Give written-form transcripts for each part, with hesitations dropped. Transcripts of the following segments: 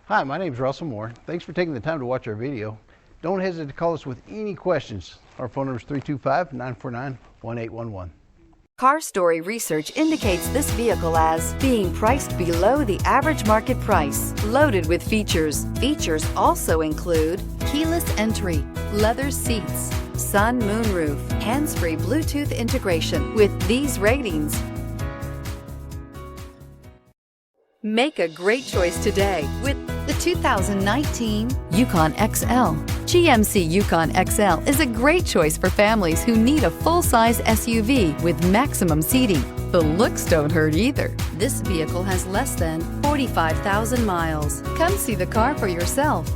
Hi, my name is Russell Moore. Thanks for taking the time to watch our video. Don't hesitate to call us with any questions. Our phone number is 325-949-1811. Car Story research indicates this vehicle as being priced below the average market price, loaded with features. Features also include keyless entry, leather seats, sun moonroof, hands-free Bluetooth integration. With these ratings, make a great choice today with the 2019 Yukon XL. GMC Yukon XL is a great choice for families who need a full-size SUV with maximum seating. The looks don't hurt either. This vehicle has less than 45,000 miles. Come see the car for yourself.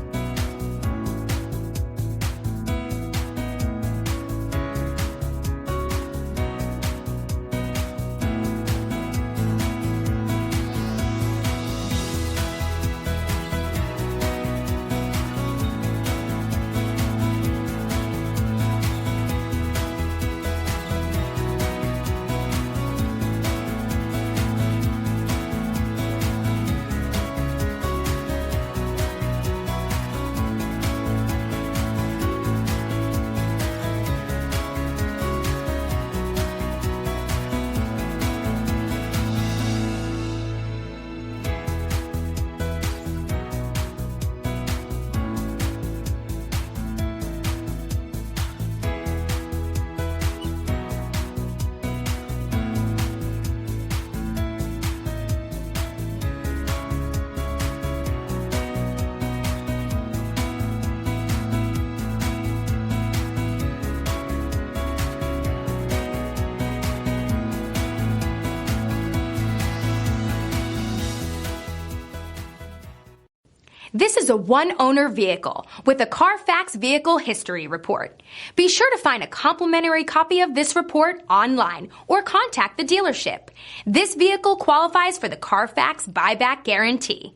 This is a one-owner vehicle with a CARFAX Vehicle History Report. Be sure to find a complimentary copy of this report online or contact the dealership. This vehicle qualifies for the CARFAX Buyback Guarantee.